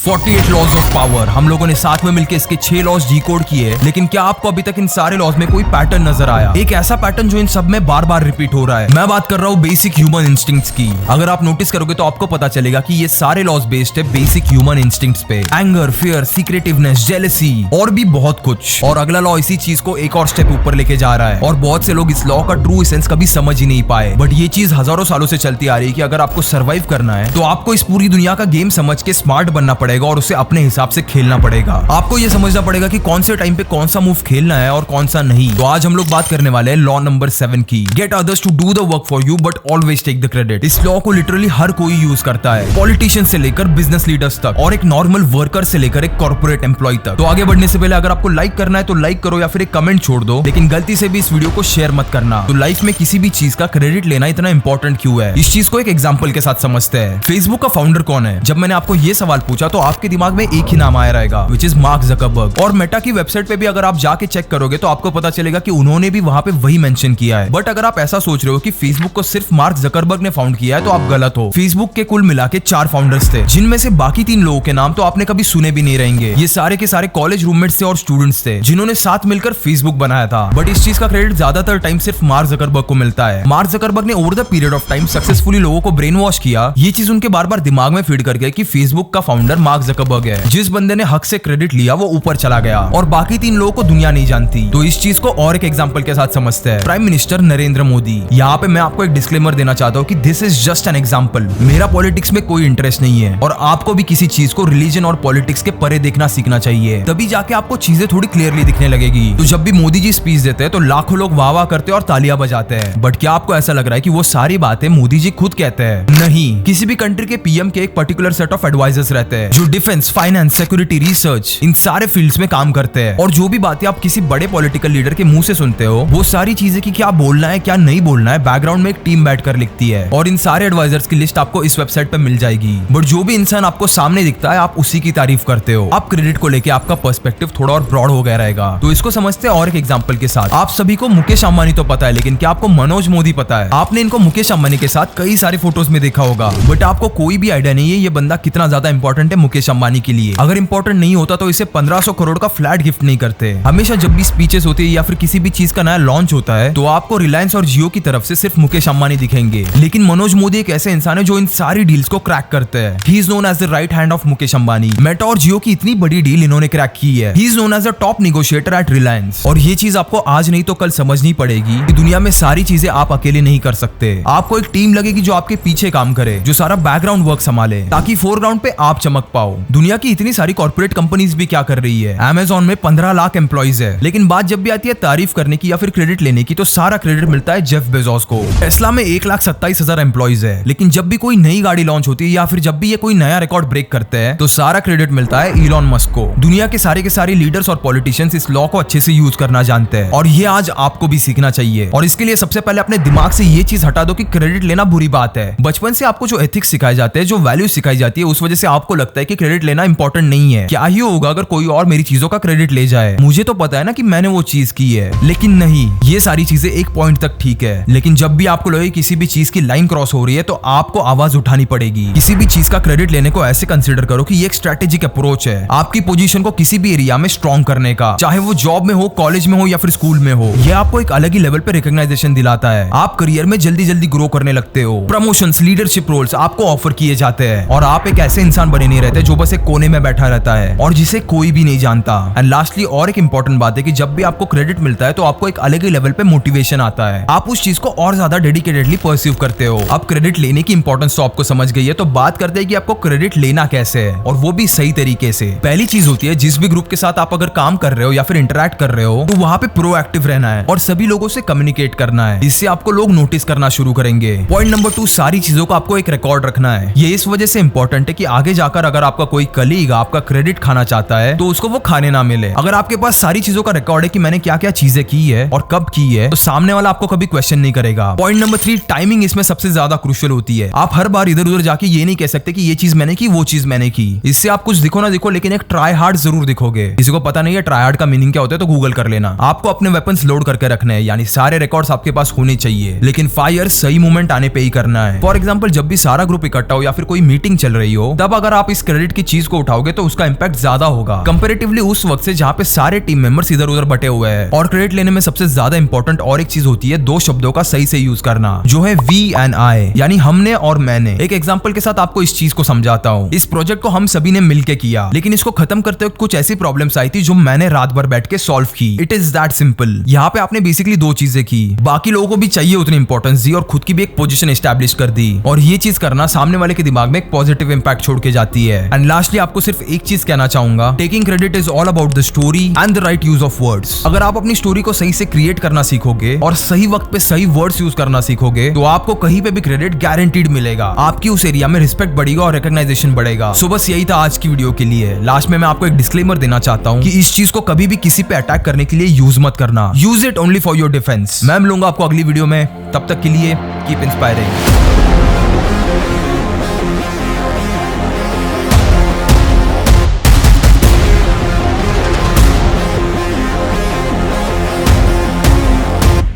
48 laws of power. हम लोगों ने साथ में मिलकर इसके 6 लॉज डिकोड किए, लेकिन क्या आपको अभी तक इन सारे लॉज में कोई पैटर्न नजर आया? एक ऐसा पैटर्न जो इन सब में बार बार रिपीट हो रहा है। मैं बात कर रहा हूँ बेसिक ह्यूमन इंस्टिंक्ट्स की। अगर आप नोटिस करोगे तो आपको पता चलेगा कि ये सारे लॉज बेस्ड है बेसिक ह्यूमन इंस्टिंक्ट्स पे। एंगर, फियर, सीक्रेटिवनेस, जेलसी और भी बहुत कुछ। और अगला लॉ इसी चीज को एक और स्टेप ऊपर लेके जा रहा है, और बहुत से लोग इस लॉ का ट्रू एसेंस कभी समझ ही नहीं पाए। बट ये चीज हजारों सालों से चलती आ रही है कि अगर आपको सर्वाइव करना है तो आपको इस पूरी दुनिया का गेम समझ के स्मार्ट बनना पड़ेगा और उसे अपने हिसाब से खेलना पड़ेगा। आपको ये समझना पड़ेगा कि कौन से टाइम पे कौन सा मूव खेलना है और कौन सा नहीं। तो आज हम लोग बात करने वाले हैं लॉ नंबर 7 की। Get others to do the work for you but always take the credit. इस लॉ को लिटरली हर कोई यूज करता है, पॉलिटिशियन से लेकर बिजनेस लीडर्स तक, और एक नॉर्मल वर्कर से लेकर एक कॉर्पोरेट एम्प्लॉय तक। तो आगे बढ़ने से पहले अगर आपको लाइक करना है तो लाइक करो या फिर एक कमेंट छोड़ दो, लेकिन गलती से भी इस वीडियो को शेयर मत करना। तो लाइफ में किसी भी चीज का क्रेडिट लेना इतना इंपॉर्टेंट क्यों है, इस चीज को एक एग्जांपल के साथ समझते हैं। फेसबुक का फाउंडर कौन है? जब मैंने आपको ये सवाल पूछा तो आपके दिमाग में एक ही नाम आया रहेगा, विच इज मार्क ज़करबर्ग। और मेटा की वेबसाइट पे भी अगर आप जाके चेक करोगे तो आपको पता चलेगा कि उन्होंने भी वहां पे वही मेंशन किया है। बट अगर आप ऐसा सोच रहे हो कि फेसबुक को सिर्फ मार्क ज़करबर्ग ने फाउंड किया है तो आप गलत हो। फेसबुक के कुल मिला के 4 फाउंडर्स थे, जिनमें से बाकी 3 लोगों के नाम तो आपने कभी सुने भी नहीं रहेंगे। ये सारे के सारे कॉलेज रूममेट्स थे और स्टूडेंट्स थे, जिन्होंने साथ मिलकर फेसबुक बनाया था। बट इस चीज का क्रेडिट ज्यादातर टाइम सिर्फ मार्क ज़करबर्ग को मिलता है। मार्क ज़करबर्ग ने over the period of time successfully लोगों को ब्रेन वॉश किया। ये चीज उनके बार बार दिमाग में फीड कर गया कि फेसबुक का फाउंडर मार्क ज़करबर्ग है। जिस बंदे ने हक से क्रेडिट लिया वो ऊपर चला गया और बाकी 3 लोगों को दुनिया नहीं जानती। तो इस चीज को और एक एग्जांपल के साथ समझते हैं। Prime minister Narendra Modi. यहाँ पे मैं आपको एक डिस्क्लेमर देना चाहता हूँ कि this is just an example. मेरा पॉलिटिक्स में कोई इंटरेस्ट नहीं है और आपको भी किसी चीज को रिलीजन और पॉलिटिक्स के परे देखना सीखना चाहिए, तभी जाके आपको चीजें थोड़ी क्लियरली दिखने लगेगी। तो जब भी मोदी जी स्पीच देते हैं तो लाखों लोग वाह वाह करते हैं और तालियां बजाते हैं। बट क्या आपको ऐसा लग रहा है कि वो सारी बातें मोदी जी खुद कहते हैं? नहीं, किसी भी कंट्री के पीएम के एक पर्टिकुलर सेट ऑफ एडवाइजर्स रहते हैं जो डिफेंस, फाइनेंस, सिक्योरिटी, रिसर्च इन सारे फील्ड्स में काम करते हैं। और जो भी बातें आप किसी बड़े पॉलिटिकल लीडर के मुंह से सुनते हो, वो सारी चीजें कि क्या बोलना है क्या नहीं बोलना है, बैकग्राउंड में एक टीम बैठकर लिखती है। और इन सारे एडवाइजर्स की लिस्ट आपको इस वेबसाइट पे मिल जाएगी। बट जो भी इंसान आपको सामने दिखता है आप उसी की तारीफ करते हो। आप क्रेडिट को लेके आपका पर्सपेक्टिव थोड़ा और ब्रॉड हो गया रहेगा। तो इसको समझते हैं और एक एग्जांपल के साथ। आप सभी को मुकेश अंबानी तो पता है, लेकिन क्या आपको मनोज मोदी पता है? आपने इनको मुकेश अंबानी के साथ कई सारे फोटोज में देखा होगा, बट आपको कोई भी आइडिया नहीं है ये बंदा कितना ज्यादा इंपॉर्टेंट है मुकेश अंबानी के लिए। अगर इंपॉर्टेंट नहीं होता तो इसे 1500 करोड़ का फ्लैट गिफ्ट नहीं करते। हमेशा जब भी स्पीचेस होती है या फिर किसी भी चीज का नया लॉन्च होता है तो आपको रिलायंस और जियो की तरफ से सिर्फ मुकेश अंबानी दिखेंगे। लेकिन मनोज मोदी एक ऐसे इंसान है जो इन सारी डील्स को क्रैक करते हैं। He is known as the right hand of Mukesh Ambani. Meta और जियो की इतनी बड़ी डील इन्होंने क्रैक की है। He is known as the top negotiator at Reliance. और ये चीज आपको आज नहीं तो कल समझनी पड़ेगी कि दुनिया में सारी चीजें आप अकेले नहीं कर सकते। आपको एक टीम लगेगी जो आपके पीछे काम करे, जो सारा बैकग्राउंड वर्क संभाले, ताकि फोरग्राउंड पे आप चमक पाओ। दुनिया की इतनी सारी कॉर्पोरेट कंपनीज भी क्या कर रही है? अमेज़न में 15 लाख एम्प्लॉइज है, लेकिन बात जब भी आती है तारीफ करने की या फिर क्रेडिट लेने की तो सारा क्रेडिट मिलता है जेफ बेजोस को। टेस्ला में 1,27,000 एम्प्लॉइज है, लेकिन जब भी कोई नई गाड़ी लॉन्च होती है या फिर जब भी ये कोई नया रिकॉर्ड ब्रेक करते हैं तो सारा क्रेडिट मिलता है इलॉन मस्क को। दुनिया के सारे लीडर्स और पॉलिटिशियंस इस लॉ को अच्छे से यूज करना जानते हैं, और ये आज आपको भी सीखना चाहिए। और इसके लिए सबसे पहले अपने दिमाग से ये चीज हटा दो कि क्रेडिट लेना बुरी बात है। बचपन से आपको जो एथिक्स सिखाए जाते हैं, जो वैल्यू सिखाई जाती है, उस वजह से आपको लगता है कि क्रेडिट लेना इंपॉर्टेंट नहीं है। क्या ही होगा अगर कोई और मेरी चीजों का क्रेडिट ले जाए? मुझे तो पता है ना कि मैंने वो चीज की है। लेकिन नहीं, ये सारी चीजें एक पॉइंट तक ठीक है, लेकिन जब भी आपको लगे किसी भी चीज की लाइन क्रॉस हो रही है तो आपको आवाज उठानी पड़ेगी। किसी भी चीज का क्रेडिट लेने को ऐसे कंसिडर करो कि ये एक स्ट्रेटेजिक अप्रोच है आपकी पोजीशन को किसी भी एरिया में स्ट्रॉन्ग करने का, चाहे वो जॉब में हो, कॉलेज में हो या फिर स्कूल में हो। ये आपको एक अलग ही लेवल पे रिकॉग्नाइजेशन दिलाता है। आप करियर में जल्दी जल्दी ग्रो करने लगते हो। प्रमोशंस, लीडरशिप रोल्स आपको ऑफर किए जाते हैं, और आप एक ऐसे इंसान बने नहीं रहते जो बस एक कोने में बैठा रहता है और जिसे कोई भी नहीं जानता। एंड लास्टली और एक इंपॉर्टेंट बात है कि जब भी आपको क्रेडिट मिलता है तो आपको एक अलग ही लेवल पे मोटिवेशन आता है। आप उस चीज को और ज्यादा डेडिकेटेडली परसीव करते हो। अब क्रेडिट लेने की इंपॉर्टेंस तो आपको समझ गई है, तो बात करते हैं कि आपको क्रेडिट लेना कैसे है, और वो भी सही तरीके से। पहली चीज होती है, जिस भी ग्रुप के साथ आप अगर काम कर रहे हो या फिर इंटरैक्ट कर रहे हो तो वहां पे प्रोएक्टिव रहना है और सभी लोगों से कम्युनिकेट करना है। इससे आपको लोग नोटिस करना शुरू करेंगे। पॉइंट नंबर 2, सारी चीजों का आपको एक रिकॉर्ड रखना है। ये इस वजह से इंपॉर्टेंट है कि आगे जाकर अगर आपका कोई कलीग आपका क्रेडिट खाना चाहता है तो उसको वो खाने ना मिले। अगर आपके पास सारी चीजों का रिकॉर्ड है कि मैंने क्या क्या चीजें की है और कब की है, तो सामने वाला आपको कभी क्वेश्चन नहीं करेगा। पॉइंट नंबर 3, टाइमिंग इसमें सबसे ज्यादा क्रूशियल होती है। आप हर बार इधर उधर जाके ये नहीं कह सकते कि ये चीज मैंने की, वो चीज मैंने की। इससे आप कुछ दिखो ना दिखो, लेकिन एक ट्राई हार्ड जरूर दिखोगे। किसी को पता नहीं है ट्राई हार्ड का मीनिंग क्या होता है तो गूगल कर लेना। आपको अपने वेपन्स लोड करके रखने हैं, यानी सारे रिकॉर्ड्स आपके पास होने चाहिए, लेकिन फायर सही मोमेंट आने पे ही करना है। फॉर एग्जांपल, जब भी सारा ग्रुप इकट्ठा हो या फिर कोई मीटिंग चल रही हो, तब अगर आप इस क्रेडिट की चीज को उठाओगे तो उसका इंपैक्ट ज्यादा होगा कंपैरेटिवली उस वक्त से जहाँ पे सारे टीम मेंबर्स इधर उधर बटे हुए हैं। और क्रेडिट लेने में सबसे ज्यादा इंपॉर्टेंट और एक चीज होती है दो शब्दों का सही से यूज करना, जो है वी एंड आई, यानी हमने और मैंने। एक एग्जांपल के साथ आपको इस चीज को समझाता हूँ। इस प्रोजेक्ट को हम सभी ने मिलकर किया, लेकिन इसको खत्म करते वक्त कुछ ऐसी प्रॉब्लम्स आई थी जो मैंने रात भर बैठ के सॉल्व की। It is that simple. यहाँ पे आपने बेसिकली दो चीजें की, बाकी लोगों को भी चाहिए उतनी इंपॉर्टेंस दी और खुद की भी एक पोजीशन एस्टैब्लिश कर दी। और ये चीज करना सामने वाले के दिमाग में एक पॉजिटिव इंपैक्ट छोड़ के जाती है। एंड लास्टली आपको सिर्फ एक चीज कहना चाहूंगा, taking credit is all about the story and the right use of words. अगर आप अपनी स्टोरी को सही से क्रिएट करना सीखोगे और सही वक्त पे सही वर्ड्स यूज करना सीखोगे तो आपको कहीं पे भी क्रेडिट गारंटीड मिलेगा। आपकी उस एरिया में रिस्पेक्ट बढ़ेगा और रिकॉग्नाइजेशन बढ़ेगा। सो बस यही था आज की वीडियो के लिए। लास्ट में मैं आपको एक डिस्क्लेमर देना चाहता हूँ कि इस चीज को कभी भी किसी पे अटैक करने के लिए यूज मत करना। Use it only for your defence. मैं मिलूंगा आपको अगली वीडियो में, तब तक के लिए कीप इंस्पायरिंग।